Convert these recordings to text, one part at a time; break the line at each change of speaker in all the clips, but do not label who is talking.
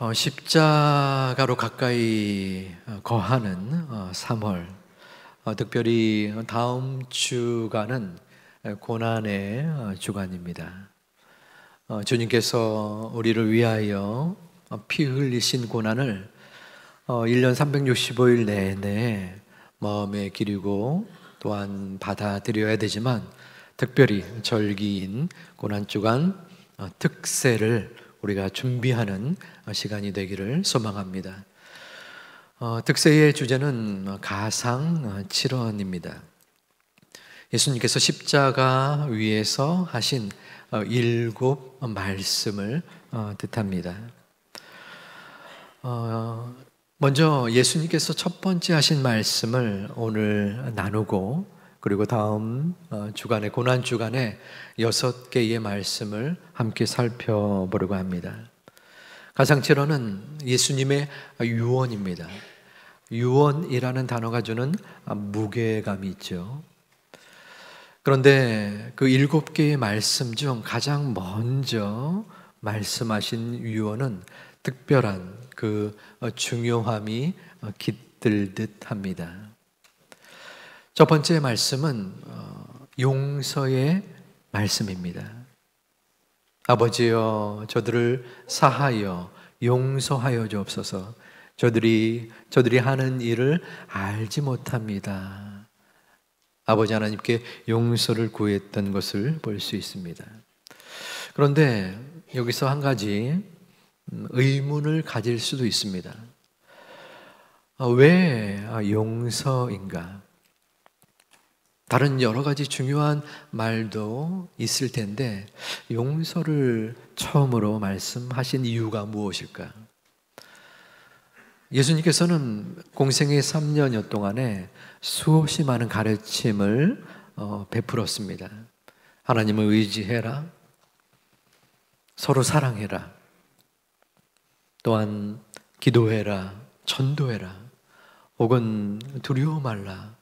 십자가로 가까이 거하는 3월, 특별히 다음 주간은 고난의 주간입니다. 주님께서 우리를 위하여 피 흘리신 고난을 1년 365일 내내 마음에 기리고 또한 받아들여야 되지만, 특별히 절기인 고난주간 특세를 우리가 준비하는 시간이 되기를 소망합니다. 특세의 주제는 가상 칠언입니다. 예수님께서 십자가 위에서 하신 7 말씀을 뜻합니다. 먼저 예수님께서 첫 번째 하신 말씀을 오늘 나누고, 그리고 다음 주간에 고난 주간에 6개의 말씀을 함께 살펴보려고 합니다. 가상칠언은 예수님의 유언입니다. 유언이라는 단어가 주는 무게감이 있죠. 그런데 그 7개의 말씀 중 가장 먼저 말씀하신 유언은 특별한 그 중요함이 깃들듯 합니다. 첫 번째 말씀은 용서의 말씀입니다. 아버지여, 저들을 사하여 용서하여 주옵소서. 저들이 하는 일을 알지 못합니다. 아버지 하나님께 용서를 구했던 것을 볼 수 있습니다. 그런데 여기서 한 가지 의문을 가질 수도 있습니다. 왜 용서인가? 다른 여러 가지 중요한 말도 있을 텐데 용서를 처음으로 말씀하신 이유가 무엇일까? 예수님께서는 공생의 3년여 동안에 수없이 많은 가르침을 베풀었습니다. 하나님을 의지해라, 서로 사랑해라, 또한 기도해라, 전도해라, 혹은 두려워 말라,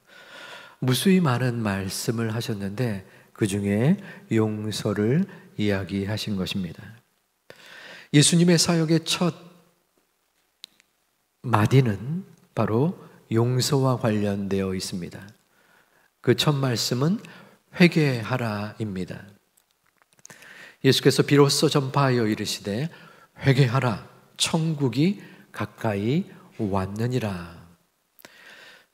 무수히 많은 말씀을 하셨는데 그 중에 용서를 이야기하신 것입니다. 예수님의 사역의 첫 마디는 바로 용서와 관련되어 있습니다. 그 첫 말씀은 회개하라입니다. 예수께서 비로소 전파하여 이르시되 회개하라, 천국이 가까이 왔느니라.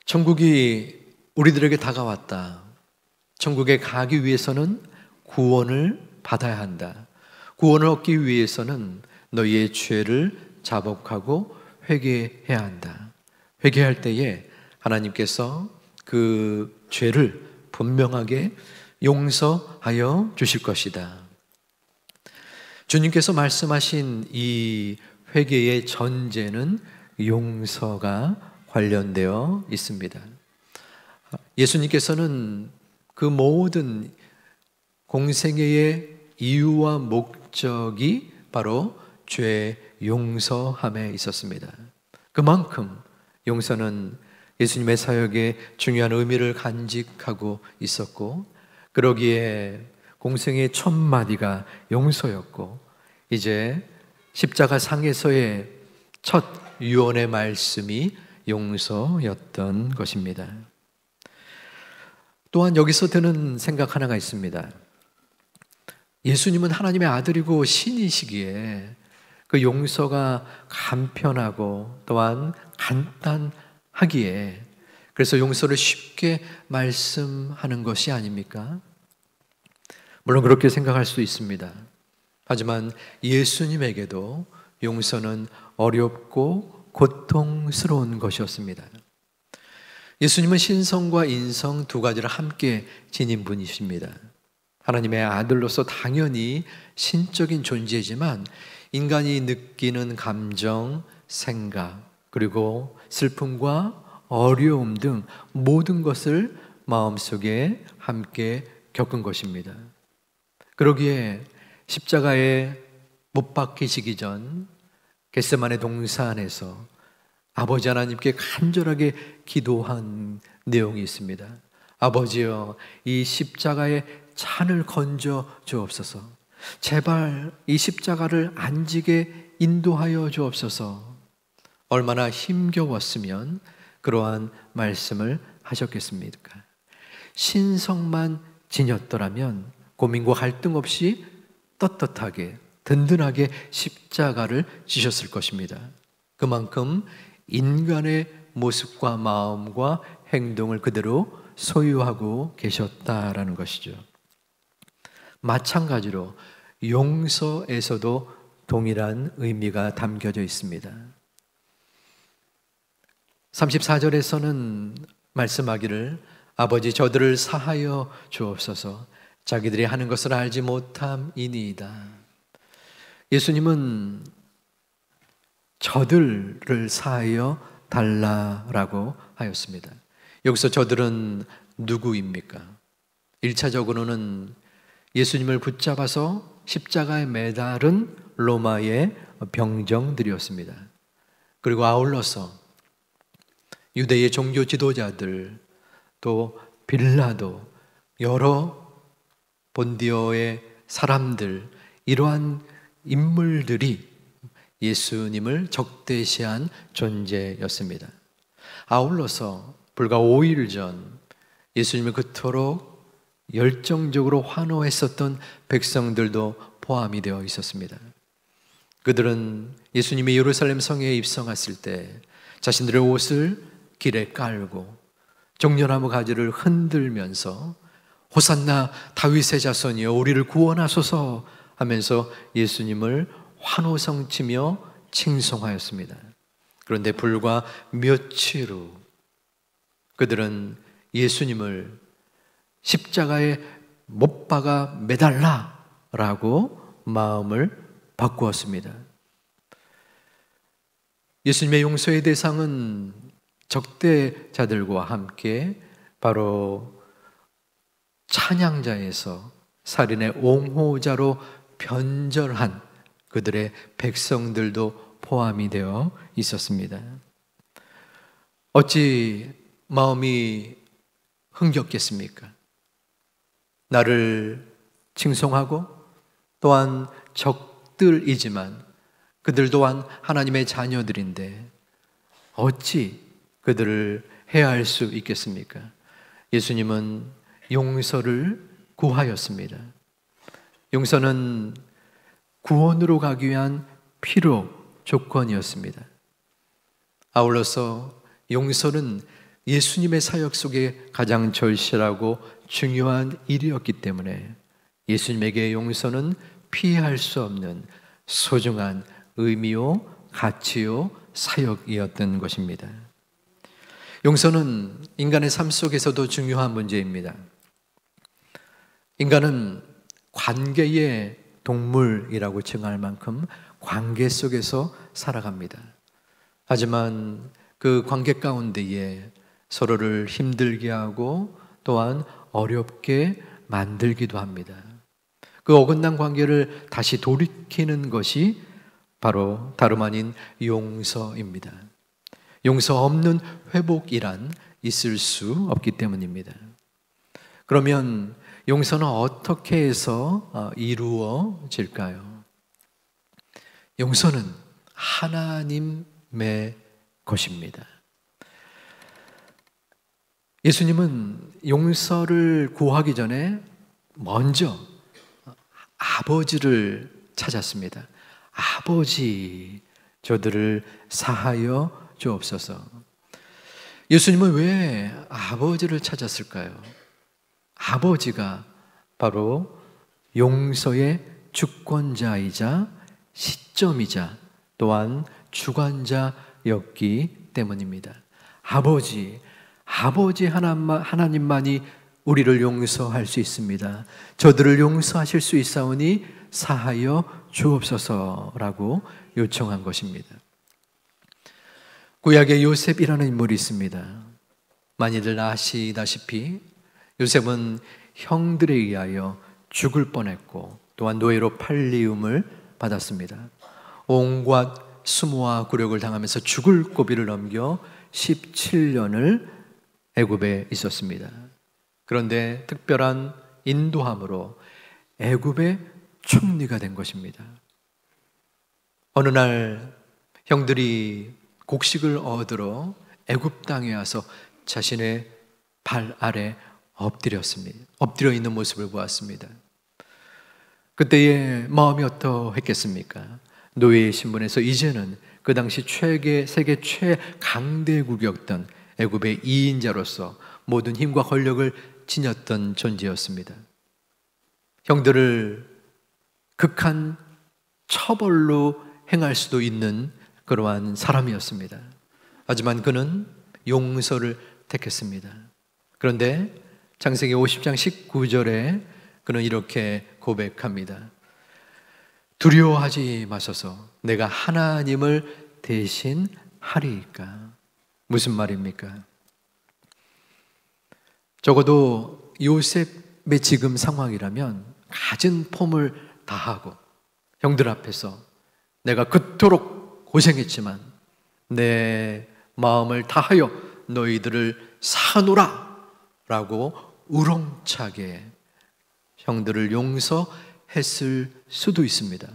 천국이 우리들에게 다가왔다. 천국에 가기 위해서는 구원을 받아야 한다. 구원을 얻기 위해서는 너희의 죄를 자복하고 회개해야 한다. 회개할 때에 하나님께서 그 죄를 분명하게 용서하여 주실 것이다. 주님께서 말씀하신 이 회개의 전제는 용서가 관련되어 있습니다. 예수님께서는 그 모든 공생애의 이유와 목적이 바로 죄 용서함에 있었습니다. 그만큼 용서는 예수님의 사역에 중요한 의미를 간직하고 있었고, 그러기에 공생의 첫 마디가 용서였고, 이제 십자가 상에서의 첫 유언의 말씀이 용서였던 것입니다. 또한 여기서 드는 생각 하나가 있습니다. 예수님은 하나님의 아들이고 신이시기에 그 용서가 간편하고 또한 간단하기에 그래서 용서를 쉽게 말씀하는 것이 아닙니까? 물론 그렇게 생각할 수 있습니다. 하지만 예수님에게도 용서는 어렵고 고통스러운 것이었습니다. 예수님은 신성과 인성 두 가지를 함께 지닌 분이십니다. 하나님의 아들로서 당연히 신적인 존재이지만 인간이 느끼는 감정, 생각, 그리고 슬픔과 어려움 등 모든 것을 마음속에 함께 겪은 것입니다. 그러기에 십자가에 못 박히시기 전 겟세마네 동산에서 아버지 하나님께 간절하게 기도한 내용이 있습니다. 아버지여, 이 십자가의 잔을 건져 주옵소서. 제발 이 십자가를 안 지게 인도하여 주옵소서. 얼마나 힘겨웠으면 그러한 말씀을 하셨겠습니까? 신성만 지녔더라면 고민과 갈등 없이 떳떳하게 든든하게 십자가를 지셨을 것입니다. 그만큼 인간의 모습과 마음과 행동을 그대로 소유하고 계셨다라는 것이죠. 마찬가지로 용서에서도 동일한 의미가 담겨져 있습니다. 34절에서는 말씀하기를 아버지 저들을 사하여 주옵소서 자기들이 하는 것을 알지 못함이니이다. 예수님은 저들을 사하여 달라라고 하였습니다. 여기서 저들은 누구입니까? 1차적으로는 예수님을 붙잡아서 십자가에 매달은 로마의 병정들이었습니다. 그리고 아울러서 유대의 종교 지도자들, 또 빌라도, 여러 본디오의 사람들, 이러한 인물들이 예수님을 적대시한 존재였습니다. 아울러서 불과 5일 전 예수님을 그토록 열정적으로 환호했었던 백성들도 포함이 되어 있었습니다. 그들은 예수님이 예루살렘 성에 입성했을 때 자신들의 옷을 길에 깔고 종려나무 가지를 흔들면서 호산나 다윗의 자손이여 우리를 구원하소서 하면서 예수님을 환호성치며 칭송하였습니다. 그런데 불과 며칠 후 그들은 예수님을 십자가에 못 박아 매달라라고 마음을 바꾸었습니다. 예수님의 용서의 대상은 적대자들과 함께 바로 찬양자에서 살인의 옹호자로 변절한 그들의 백성들도 포함이 되어 있었습니다. 어찌 마음이 흥겹겠습니까? 나를 칭송하고 또한 적들이지만 그들 또한 하나님의 자녀들인데 어찌 그들을 해할 수 있겠습니까? 예수님은 용서를 구하였습니다. 용서는 구원으로 가기 위한 필요 조건이었습니다. 아울러서 용서는 예수님의 사역 속에 가장 절실하고 중요한 일이었기 때문에 예수님에게 용서는 피할 수 없는 소중한 의미요, 가치요, 사역이었던 것입니다. 용서는 인간의 삶 속에서도 중요한 문제입니다. 인간은 관계의 동물이라고 칭할 만큼 관계 속에서 살아갑니다. 하지만 그 관계 가운데에 서로를 힘들게 하고 또한 어렵게 만들기도 합니다. 그 어긋난 관계를 다시 돌이키는 것이 바로 다름 아닌 용서입니다. 용서 없는 회복이란 있을 수 없기 때문입니다. 그러면 용서는 어떻게 해서 이루어질까요? 용서는 하나님의 것입니다. 예수님은 용서를 구하기 전에 먼저 아버지를 찾았습니다. 아버지, 저들을 사하여 주옵소서. 예수님은 왜 아버지를 찾았을까요? 아버지가 바로 용서의 주권자이자 시점이자 또한 주관자였기 때문입니다. 아버지 하나님만이 우리를 용서할 수 있습니다. 저들을 용서하실 수 있사오니 사하여 주옵소서라고 요청한 것입니다. 구약에 요셉이라는 인물이 있습니다. 많이들 아시다시피 요셉은 형들에 의하여 죽을 뻔했고 또한 노예로 팔리움을 받았습니다. 온갖 수모와 굴욕을 당하면서 죽을 고비를 넘겨 17년을 애굽에 있었습니다. 그런데 특별한 인도함으로 애굽에 총리가 된 것입니다. 어느 날 형들이 곡식을 얻으러 애굽 땅에 와서 자신의 발 아래 엎드렸습니다. 엎드려 있는 모습을 보았습니다. 그때의 마음이 어떠했겠습니까? 노예의 신분에서 이제는 그 당시 세계 최강대국이었던 애굽의 2인자로서 모든 힘과 권력을 지녔던 존재였습니다. 형들을 극한 처벌로 행할 수도 있는 그러한 사람이었습니다. 하지만 그는 용서를 택했습니다. 그런데 창세기 50장 19절에 그는 이렇게 고백합니다. 두려워하지 마소서, 내가 하나님을 대신하리이까. 무슨 말입니까? 적어도 요셉의 지금 상황이라면 갖은 폼을 다하고 형들 앞에서 내가 그토록 고생했지만 내 마음을 다하여 너희들을 사노라 라고 우렁차게 형들을 용서했을 수도 있습니다.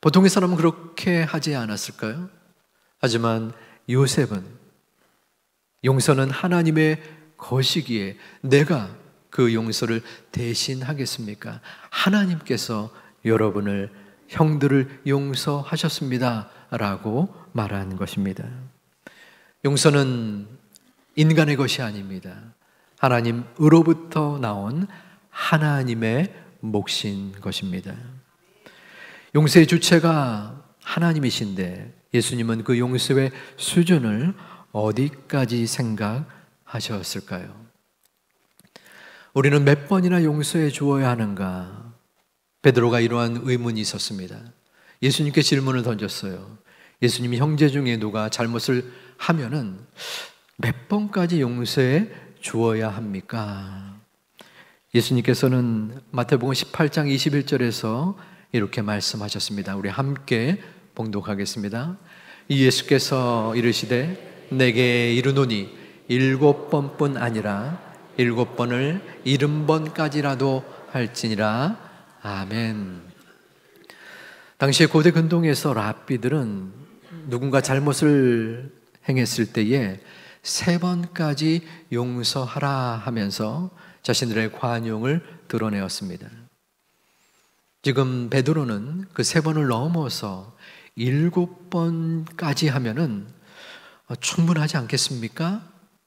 보통의 사람은 그렇게 하지 않았을까요? 하지만 요셉은 용서는 하나님의 것이기에 내가 그 용서를 대신하겠습니까? 하나님께서 여러분을 형들을 용서하셨습니다 라고 말하는 것입니다. 용서는 인간의 것이 아닙니다. 하나님으로부터 나온 하나님의 몫인 것입니다. 용서의 주체가 하나님이신데 예수님은 그 용서의 수준을 어디까지 생각하셨을까요? 우리는 몇 번이나 용서해 주어야 하는가? 베드로가 이러한 의문이 있었습니다. 예수님께 질문을 던졌어요. 예수님이 형제 중에 누가 잘못을 하면은 몇 번까지 용서해 주어야 합니까? 예수님께서는 마태복음 18장 21절에서 이렇게 말씀하셨습니다. 우리 함께 봉독하겠습니다. 예수께서 이르시되 내게 이르노니 7번뿐 아니라 7번을 70번까지라도 할지니라. 아멘. 당시에 고대 근동에서 랍비들은 누군가 잘못을 행했을 때에 3번까지 용서하라 하면서 자신들의 관용을 드러내었습니다. 지금 베드로는 그 3번을 넘어서 7번까지 하면은 충분하지 않겠습니까?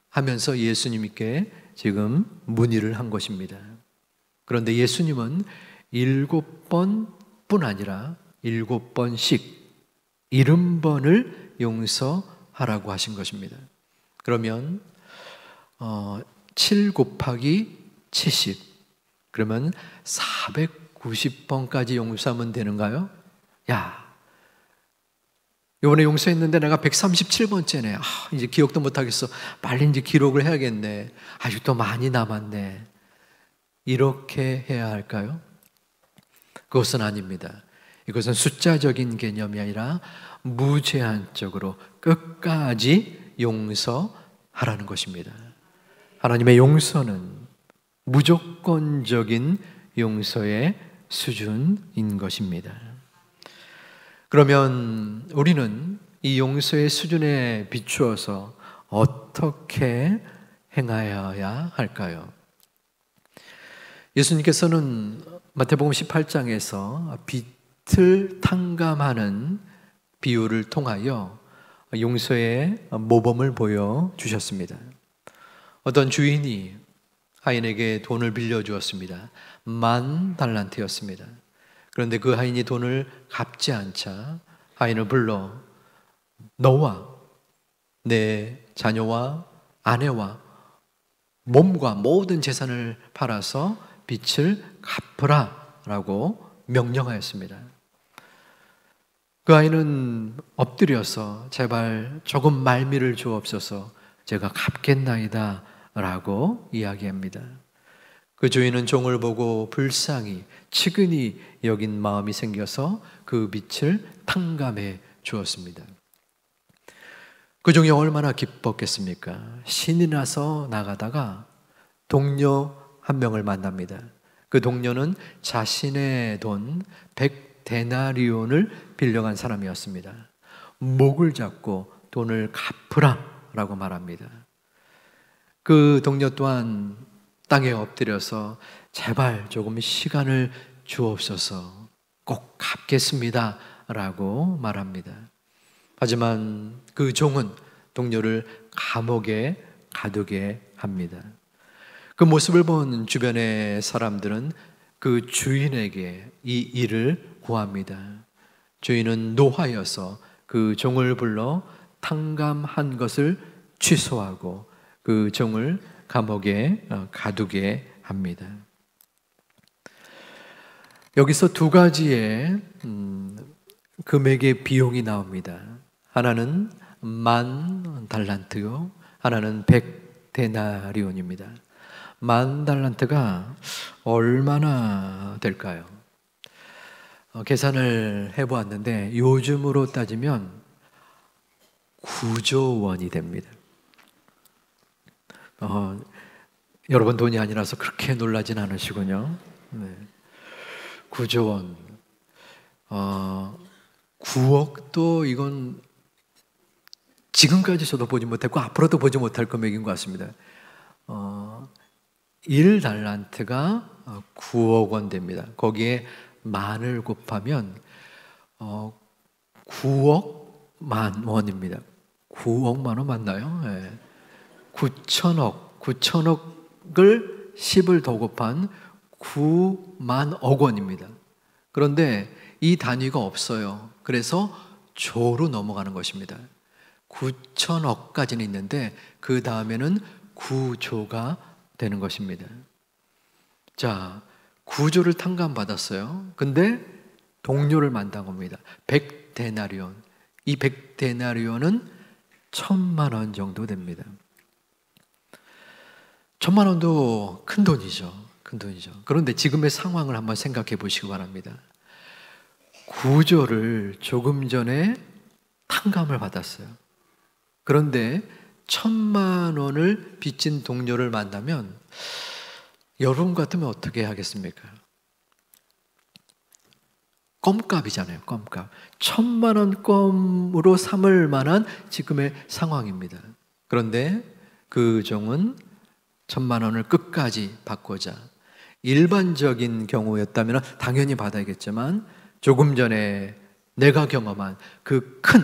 하면서 예수님께 지금 문의를 한 것입니다. 그런데 예수님은 7번뿐 아니라 7번씩 70번을 용서하라고 하신 것입니다. 그러면 7 곱하기 70 그러면 490번까지 용서하면 되는가요? 야, 이번에 용서했는데 내가 137번째네. 이제 기억도 못하겠어. 빨리 이제 기록을 해야겠네. 아직도 많이 남았네. 이렇게 해야 할까요? 그것은 아닙니다. 이것은 숫자적인 개념이 아니라 무제한적으로 끝까지 용서하라는 것입니다. 하나님의 용서는 무조건적인 용서의 수준인 것입니다. 그러면 우리는 이 용서의 수준에 비추어서 어떻게 행하여야 할까요? 예수님께서는 마태복음 18장에서 빚을 탕감하는 비유를 통하여 용서의 모범을 보여주셨습니다. 어떤 주인이 하인에게 돈을 빌려주었습니다. 10,000달란트였습니다. 그런데 그 하인이 돈을 갚지 않자 하인을 불러 너와 내 자녀와 아내와 몸과 모든 재산을 팔아서 빚을 갚으라 라고 명령하였습니다. 그 아이는 엎드려서 제발 조금 말미를 주옵소서 제가 갚겠나이다 라고 이야기합니다. 그 주인은 종을 보고 불쌍히 측은히 여긴 마음이 생겨서 그 빚을 탕감해 주었습니다. 그 종이 얼마나 기뻤겠습니까? 신이 나서 나가다가 동료 한 명을 만납니다. 그 동료는 자신의 돈 100데나리온을 빌려간 사람이었습니다. 목을 잡고 돈을 갚으라 라고 말합니다. 그 동료 또한 땅에 엎드려서 제발 조금 시간을 주옵소서, 꼭 갚겠습니다 라고 말합니다. 하지만 그 종은 동료를 감옥에 가두게 합니다. 그 모습을 본 주변의 사람들은 그 주인에게 이 일을 고합니다. 주인은 노하여서 그 종을 불러 탕감한 것을 취소하고 그 종을 감옥에 가두게 합니다. 여기서 두 가지의 금액의 비용이 나옵니다. 하나는 10,000달란트요, 하나는 100데나리온입니다. 10,000달란트가 얼마나 될까요? 계산을 해보았는데 요즘으로 따지면 9조 원이 됩니다. 여러분 돈이 아니라서 그렇게 놀라진 않으시군요. 네. 9조 원. 9억도 이건 지금까지 저도 보지 못했고 앞으로도 보지 못할 금액인 것 같습니다. 1달란트가 9억 원 됩니다. 거기에 만을 곱하면 9억만 원입니다. 9억만 원 맞나요? 네. 9천억을 10을 더 곱한 9만억 원입니다. 그런데 이 단위가 없어요. 그래서 조로 넘어가는 것입니다. 9천억까지는 있는데 그 다음에는 9조가 되는 것입니다. 자, 9조를 탕감받았어요. 근데 동료를 만난 겁니다. 100데나리온. 이 100데나리온은 1,000만 원 정도 됩니다. 1,000만 원도 큰 돈이죠. 큰 돈이죠. 그런데 지금의 상황을 한번 생각해 보시기 바랍니다. 9조를 조금 전에 탕감을 받았어요. 그런데 1,000만 원을 빚진 동료를 만나면 여러분 같으면 어떻게 하겠습니까? 껌값이잖아요. 껌값. 1,000만 원 껌으로 삼을 만한 지금의 상황입니다. 그런데 그 종은 1,000만 원을 끝까지 받고자, 일반적인 경우였다면 당연히 받아야겠지만 조금 전에 내가 경험한 그 큰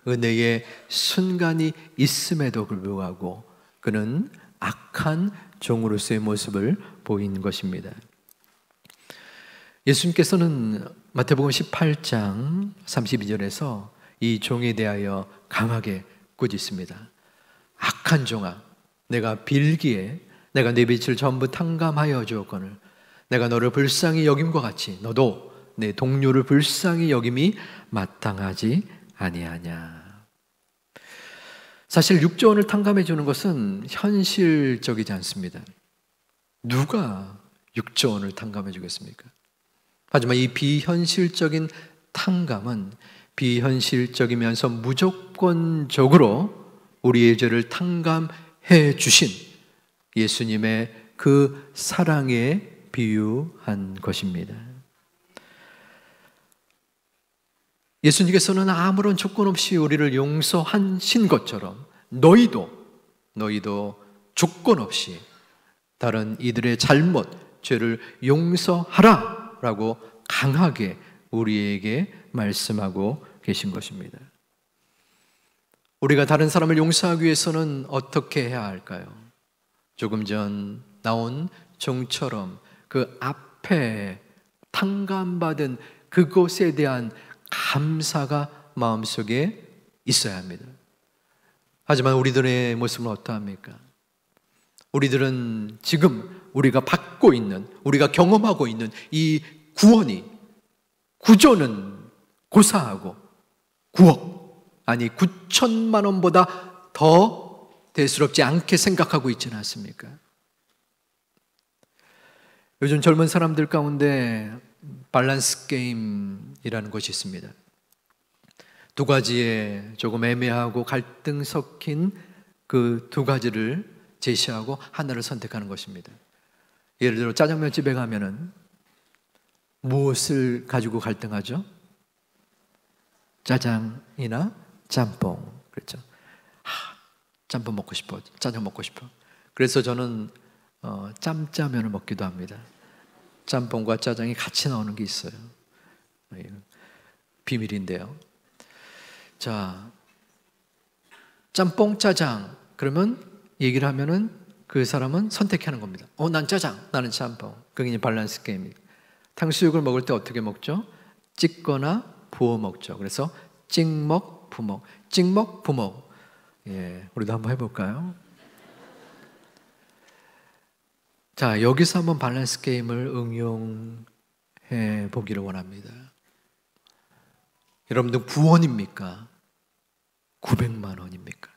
은혜의 순간이 있음에도 불구하고 그는 악한 종으로서의 모습을 보인 것입니다. 예수님께서는 마태복음 18장 32절에서 이 종에 대하여 강하게 꾸짖습니다. 악한 종아, 내가 빌기에 내가 내 빛을 전부 탕감하여 주었거늘 내가 너를 불쌍히 여김과 같이 너도 내 동료를 불쌍히 여김이 마땅하지 아니하냐. 사실 6조 원을 탕감해 주는 것은 현실적이지 않습니다. 누가 6조 원을 탕감해 주겠습니까? 하지만 이 비현실적인 탕감은 비현실적이면서 무조건적으로 우리의 죄를 탕감해 주신 예수님의 그 사랑에 비유한 것입니다. 예수님께서는 아무런 조건 없이 우리를 용서하신 것처럼 너희도 조건 없이 다른 이들의 잘못, 죄를 용서하라 라고 강하게 우리에게 말씀하고 계신 것입니다. 우리가 다른 사람을 용서하기 위해서는 어떻게 해야 할까요? 조금 전 나온 종처럼 그 앞에 탕감받은 그곳에 대한 감사가 마음속에 있어야 합니다. 하지만 우리들의 모습은 어떠합니까? 우리들은 지금 우리가 받고 있는, 우리가 경험하고 있는 이 구조는 고사하고 9억, 아니 9천만 원보다 더 대수롭지 않게 생각하고 있지는 않습니까? 요즘 젊은 사람들 가운데 밸런스 게임이라는 것이 있습니다. 두 가지의 조금 애매하고 갈등 섞인 그 두 가지를 제시하고 하나를 선택하는 것입니다. 예를 들어 짜장면 집에 가면은 무엇을 가지고 갈등하죠? 짜장이나 짬뽕. 그렇죠. 짬뽕 먹고 싶어, 짜장 먹고 싶어. 그래서 저는 짬짜면을 먹기도 합니다. 짬뽕과 짜장이 같이 나오는 게 있어요. 비밀인데요. 자, 짬뽕, 짜장. 그러면 얘기를 하면은 그 사람은 선택하는 겁니다. 난 짜장, 나는 짬뽕. 그게 이제 밸런스 게임입니다. 탕수육을 먹을 때 어떻게 먹죠? 찍거나 부어 먹죠. 그래서 찍먹, 부먹, 찍먹, 부먹. 예, 우리도 한번 해볼까요? 자, 여기서 한번 밸런스 게임을 응용해 보기를 원합니다. 여러분들 9원입니까? 900만 원입니까?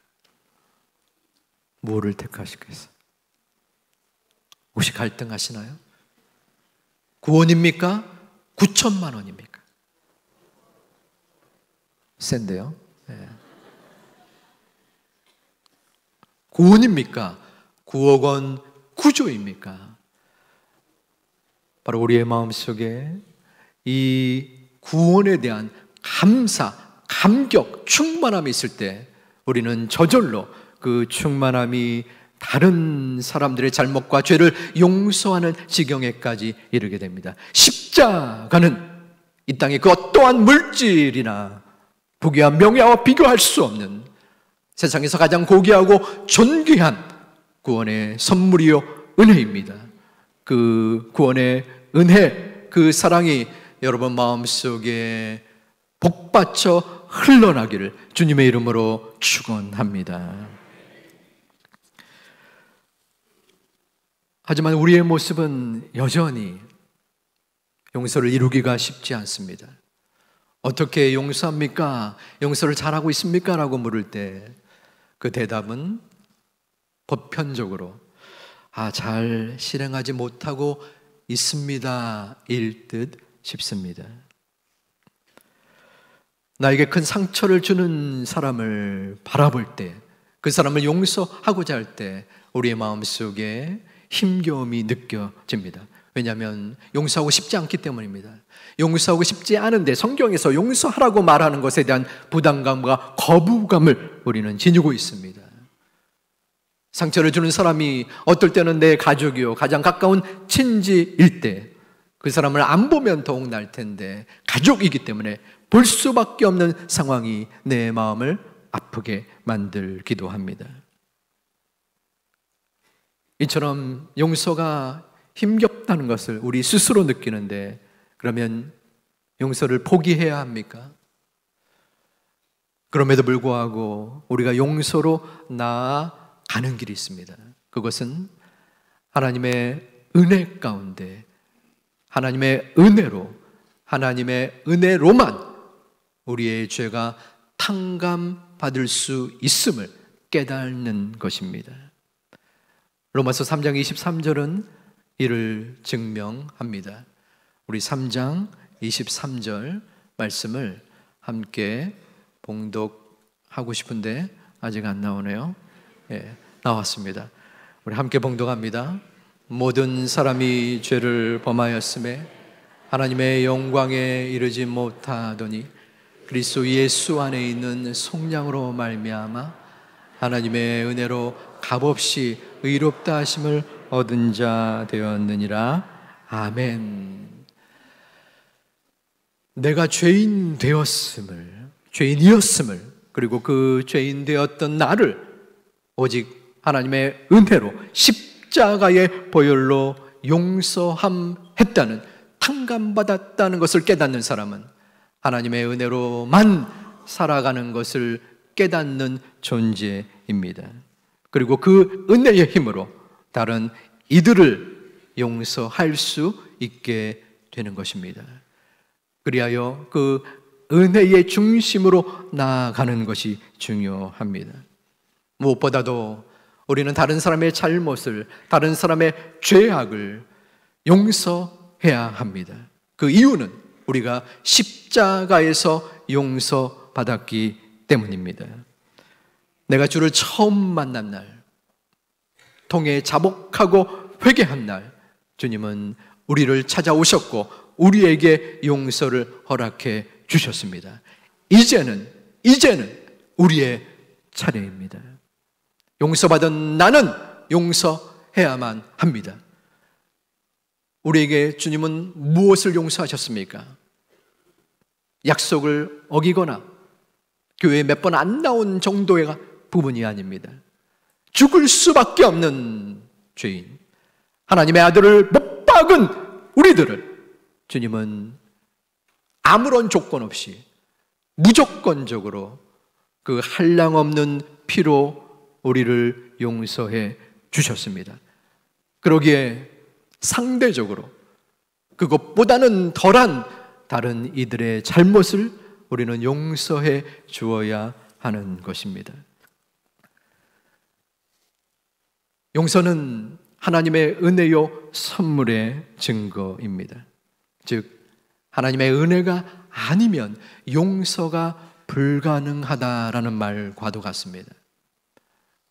뭐를 택하시겠어요? 혹시 갈등하시나요? 9원입니까? 9천만 원입니까? 센데요? 네. 9원입니까? 9억 원 구조입니까? 바로 우리의 마음속에 이 구원에 대한 감사, 감격, 충만함이 있을 때 우리는 저절로 그 충만함이 다른 사람들의 잘못과 죄를 용서하는 지경에까지 이르게 됩니다. 십자가는 이 땅의 그 어떠한 물질이나 부귀와 명예와 비교할 수 없는 세상에서 가장 고귀하고 존귀한 구원의 선물이요 은혜입니다. 그 구원의 은혜, 그 사랑이 여러분 마음속에 복받쳐 흘러나기를 주님의 이름으로 축원합니다. 하지만 우리의 모습은 여전히 용서를 이루기가 쉽지 않습니다. 어떻게 용서합니까? 용서를 잘하고 있습니까? 라고 물을 때 그 대답은 보편적으로 잘 실행하지 못하고 있습니다 일 듯 싶습니다. 나에게 큰 상처를 주는 사람을 바라볼 때, 그 사람을 용서하고자 할 때 우리의 마음속에 힘겨움이 느껴집니다. 왜냐하면 용서하고 싶지 않기 때문입니다. 용서하고 싶지 않은데 성경에서 용서하라고 말하는 것에 대한 부담감과 거부감을 우리는 지니고 있습니다. 상처를 주는 사람이 어떨 때는 내 가족이요, 가장 가까운 친지일 때 그 사람을 안 보면 더욱 날 텐데 가족이기 때문에 볼 수밖에 없는 상황이 내 마음을 아프게 만들기도 합니다. 이처럼 용서가 힘겹다는 것을 우리 스스로 느끼는데, 그러면 용서를 포기해야 합니까? 그럼에도 불구하고 우리가 용서로 나아가는 길이 있습니다. 그것은 하나님의 은혜 가운데, 하나님의 은혜로, 하나님의 은혜로만 우리의 죄가 탕감받을 수 있음을 깨닫는 것입니다. 로마서 3장 23절은 이를 증명합니다. 우리 3장 23절 말씀을 함께 봉독하고 싶은데 아직 안 나오네요. 예, 나왔습니다. 우리 함께 봉독합니다. 모든 사람이 죄를 범하였음에 하나님의 영광에 이르지 못하더니 그리스도 예수 안에 있는 속량으로 말미암아 하나님의 은혜로 값없이 의롭다 하심을 얻은 자 되었느니라. 아멘. 내가 죄인 되었음을, 죄인이었음을, 그리고 그 죄인 되었던 나를 오직 하나님의 은혜로 십자가의 보혈로 용서함했다는, 탕감받았다는 것을 깨닫는 사람은 하나님의 은혜로만 살아가는 것을 깨닫는 존재입니다. 그리고 그 은혜의 힘으로 다른 이들을 용서할 수 있게 되는 것입니다. 그리하여 그 은혜의 중심으로 나아가는 것이 중요합니다. 무엇보다도 우리는 다른 사람의 잘못을, 다른 사람의 죄악을 용서해야 합니다. 그 이유는 우리가 십자가에서 용서받았기 때문입니다. 내가 주를 처음 만난 날, 통해 자복하고 회개한 날, 주님은 우리를 찾아오셨고 우리에게 용서를 허락해 주셨습니다. 이제는 우리의 차례입니다. 용서받은 나는 용서해야만 합니다. 우리에게 주님은 무엇을 용서하셨습니까? 약속을 어기거나 교회에 몇 번 안 나온 정도의 부분이 아닙니다. 죽을 수밖에 없는 죄인, 하나님의 아들을 못 박은 우리들을 주님은 아무런 조건 없이 무조건적으로 그 한량없는 피로 우리를 용서해 주셨습니다. 그러기에 상대적으로 그것보다는 덜한 다른 이들의 잘못을 우리는 용서해 주어야 하는 것입니다. 용서는 하나님의 은혜요 선물의 증거입니다. 즉 하나님의 은혜가 아니면 용서가 불가능하다라는 말과도 같습니다.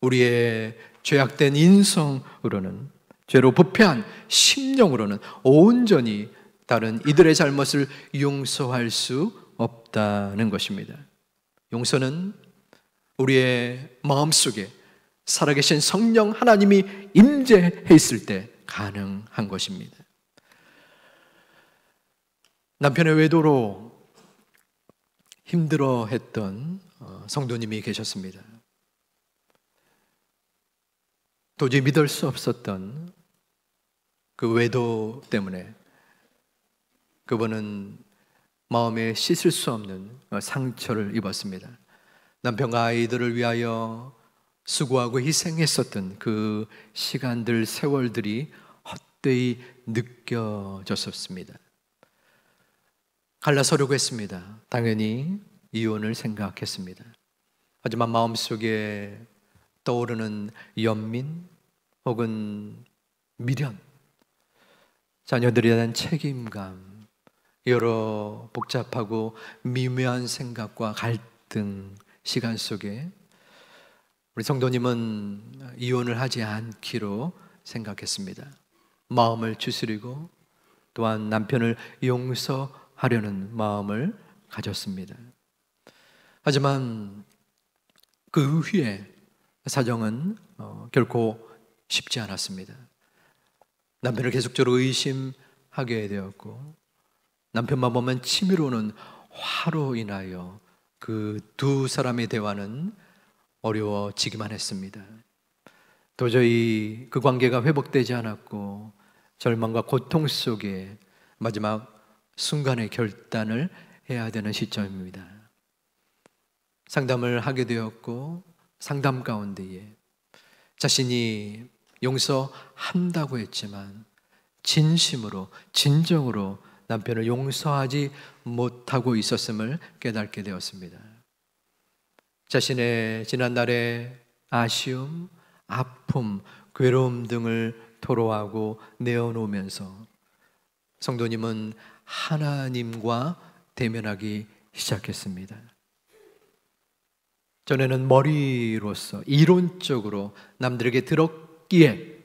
우리의 죄악된 인성으로는, 죄로 부패한 심령으로는 온전히 다른 이들의 잘못을 용서할 수 없다는 것입니다. 용서는 우리의 마음속에 살아계신 성령 하나님이 임재했을 때 가능한 것입니다. 남편의 외도로 힘들어했던 성도님이 계셨습니다. 도저히 믿을 수 없었던 그 외도 때문에 그분은 마음에 씻을 수 없는 상처를 입었습니다. 남편과 아이들을 위하여 수고하고 희생했었던 그 시간들, 세월들이 헛되이 느껴졌었습니다. 갈라서려고 했습니다. 당연히 이혼을 생각했습니다. 하지만 마음속에 떠오르는 연민 혹은 미련, 자녀들에 대한 책임감, 여러 복잡하고 미묘한 생각과 갈등 시간 속에 우리 성도님은 이혼을 하지 않기로 생각했습니다. 마음을 추스리고 또한 남편을 용서하려는 마음을 가졌습니다. 하지만 그 후에 사정은 결코 쉽지 않았습니다. 남편을 계속적으로 의심하게 되었고 남편만 보면 치밀어오는 화로 인하여 그 두 사람의 대화는 어려워지기만 했습니다. 도저히 그 관계가 회복되지 않았고 절망과 고통 속에 마지막 순간의 결단을 해야 되는 시점입니다. 상담을 하게 되었고 상담 가운데에 자신이 용서한다고 했지만 진심으로 진정으로 남편을 용서하지 못하고 있었음을 깨닫게 되었습니다. 자신의 지난날의 아쉬움, 아픔, 괴로움 등을 토로하고 내어놓으면서 성도님은 하나님과 대면하기 시작했습니다. 전에는 머리로서 이론적으로 남들에게 들었기에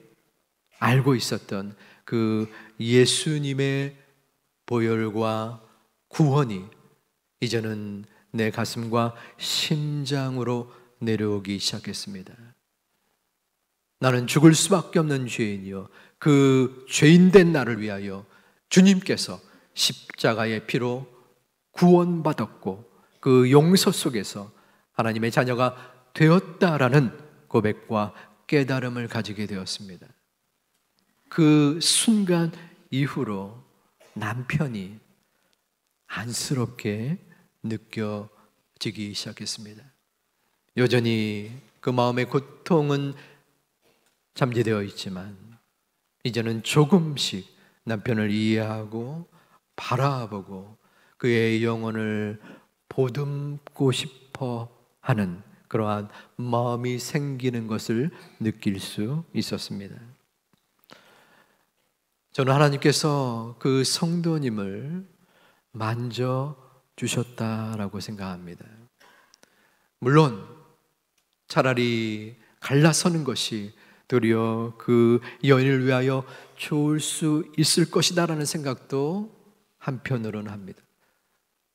알고 있었던 그 예수님의 보혈과 구원이 이제는 내 가슴과 심장으로 내려오기 시작했습니다. 나는 죽을 수밖에 없는 죄인이요 그 죄인된 나를 위하여 주님께서 십자가의 피로 구원받았고 그 용서 속에서 하나님의 자녀가 되었다라는 고백과 깨달음을 가지게 되었습니다. 그 순간 이후로 남편이 안쓰럽게 느껴지기 시작했습니다. 여전히 그 마음의 고통은 잠재되어 있지만 이제는 조금씩 남편을 이해하고 바라보고 그의 영혼을 보듬고 싶어 하는 그러한 마음이 생기는 것을 느낄 수 있었습니다. 저는 하나님께서 그 성도님을 만져주셨다라고 생각합니다. 물론 차라리 갈라서는 것이 도리어 그 여인을 위하여 좋을 수 있을 것이다라는 생각도 한편으로는 합니다.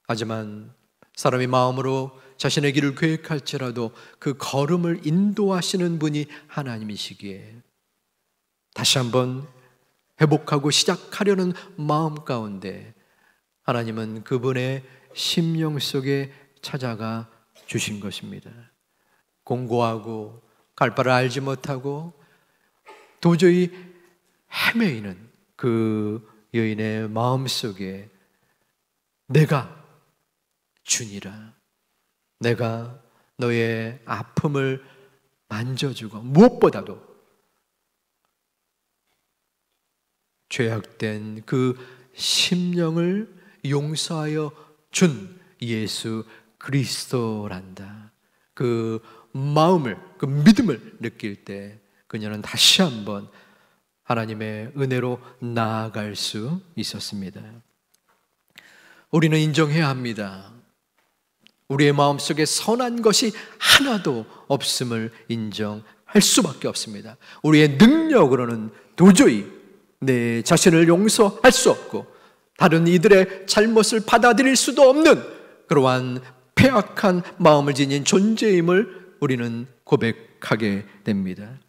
하지만 사람이 마음으로 자신의 길을 계획할지라도 그 걸음을 인도하시는 분이 하나님이시기에 다시 한번 회복하고 시작하려는 마음 가운데 하나님은 그분의 심령 속에 찾아가 주신 것입니다. 공고하고 갈 바를 알지 못하고 도저히 헤매이는 그 여인의 마음 속에 내가 주니라, 내가 너의 아픔을 만져주고 무엇보다도 죄악된 그 심령을 용서하여 준 예수 그리스도란다. 그 마음을, 그 믿음을 느낄 때 그녀는 다시 한번 하나님의 은혜로 나아갈 수 있었습니다. 우리는 인정해야 합니다. 우리의 마음속에 선한 것이 하나도 없음을 인정할 수밖에 없습니다. 우리의 능력으로는 도저히 내 자신을 용서할 수 없고 다른 이들의 잘못을 받아들일 수도 없는 그러한 패악한 마음을 지닌 존재임을 우리는 고백하게 됩니다.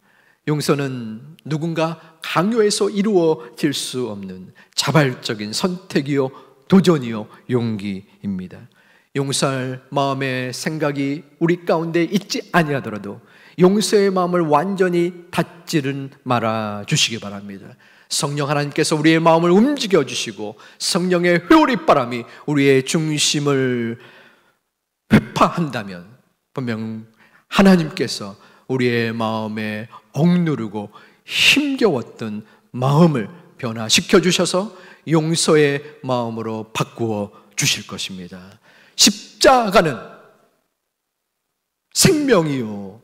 용서는 누군가 강요해서 이루어질 수 없는 자발적인 선택이요, 도전이요, 용기입니다. 용서할 마음의 생각이 우리 가운데 있지 아니하더라도 용서의 마음을 완전히 닫지는 말아 주시기 바랍니다. 성령 하나님께서 우리의 마음을 움직여 주시고 성령의 회오리 우리의 중심을 회파한다면 분명 하나님께서 우리의 마음에 억누르고 힘겨웠던 마음을 변화시켜 주셔서 용서의 마음으로 바꾸어 주실 것입니다. 십자가는 생명이요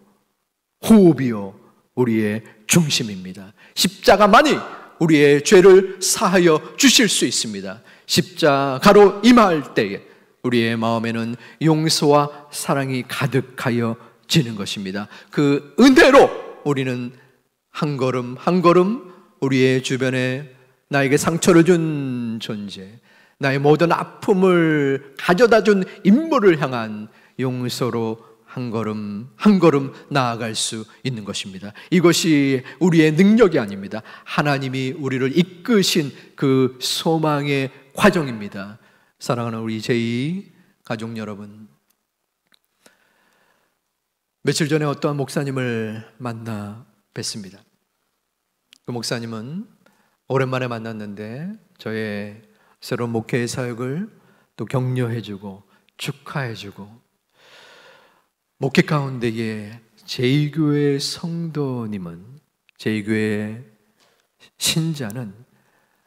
호흡이요 우리의 중심입니다. 십자가만이 우리의 죄를 사하여 주실 수 있습니다. 십자가로 임할 때에 우리의 마음에는 용서와 사랑이 가득하여 지는 것입니다. 그 은혜로 우리는 한 걸음 한 걸음 우리의 주변에 나에게 상처를 준 존재, 나의 모든 아픔을 가져다 준 인물을 향한 용서로 한 걸음 한 걸음 나아갈 수 있는 것입니다. 이것이 우리의 능력이 아닙니다. 하나님이 우리를 이끄신 그 소망의 과정입니다. 사랑하는 우리 제2 가족 여러분, 며칠 전에 어떠한 목사님을 만나 뵀습니다. 그 목사님은 오랜만에 만났는데 저의 새로운 목회의 사역을 또 격려해주고 축하해주고, 목회 가운데에 제2교회 성도님은, 제2교회 신자는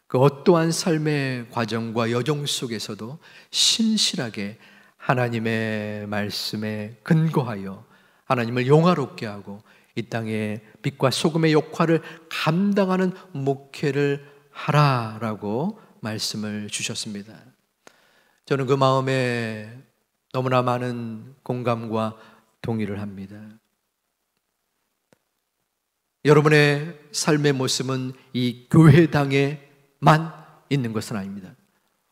그 어떠한 삶의 과정과 여정 속에서도 신실하게 하나님의 말씀에 근거하여 하나님을 영화롭게 하고 이 땅에 빛과 소금의 역할을 감당하는 목회를 하라라고 말씀을 주셨습니다. 저는 그 마음에 너무나 많은 공감과 동의를 합니다. 여러분의 삶의 모습은 이 교회당에만 있는 것은 아닙니다.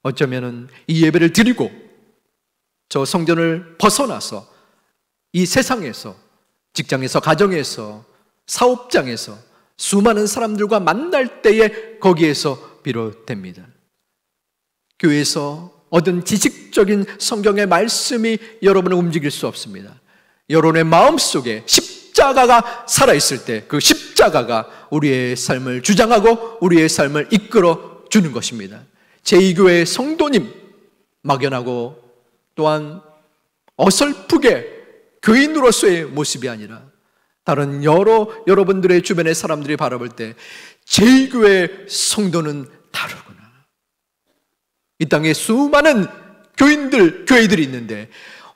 어쩌면 이 예배를 드리고 저 성전을 벗어나서 이 세상에서, 직장에서, 가정에서, 사업장에서 수많은 사람들과 만날 때에 거기에서 비롯됩니다. 교회에서 얻은 지식적인 성경의 말씀이 여러분을 움직일 수 없습니다. 여러분의 마음속에 십자가가 살아있을 때 그 십자가가 우리의 삶을 주장하고 우리의 삶을 이끌어 주는 것입니다. 제2교회 성도님 막연하고 또한 어설프게 교인으로서의 모습이 아니라 다른 여러분들의 주변의 사람들이 바라볼 때 제2교회 성도는 다르구나. 이 땅에 수많은 교회들이 있는데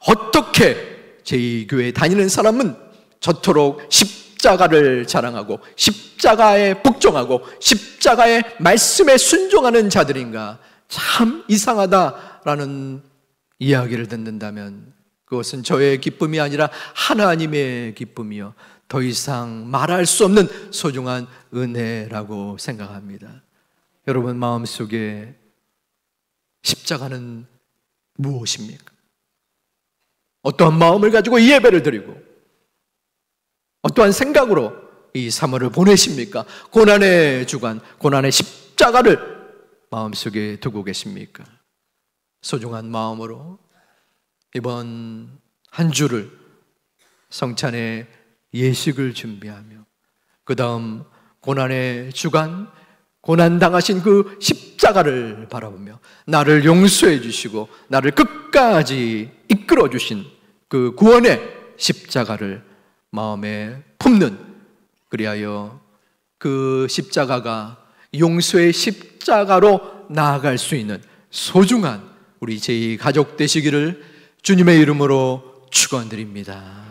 어떻게 제2교회 다니는 사람은 저토록 십자가를 자랑하고 십자가에 복종하고 십자가의 말씀에 순종하는 자들인가? 참 이상하다라는 이야기를 듣는다면 그것은 저의 기쁨이 아니라 하나님의 기쁨이요 더 이상 말할 수 없는 소중한 은혜라고 생각합니다. 여러분 마음속에 십자가는 무엇입니까? 어떠한 마음을 가지고 이 예배를 드리고 어떠한 생각으로 이 3월을 보내십니까? 고난의 주간, 고난의 십자가를 마음속에 두고 계십니까? 소중한 마음으로 이번 한 주를 성찬의 예식을 준비하며 그 다음 고난의 주간, 고난당하신 그 십자가를 바라보며 나를 용서해 주시고 나를 끝까지 이끌어 주신 그 구원의 십자가를 마음에 품는, 그리하여 그 십자가가 용서의 십자가로 나아갈 수 있는 소중한 우리 제2가족 되시기를 주님의 이름으로 축원드립니다.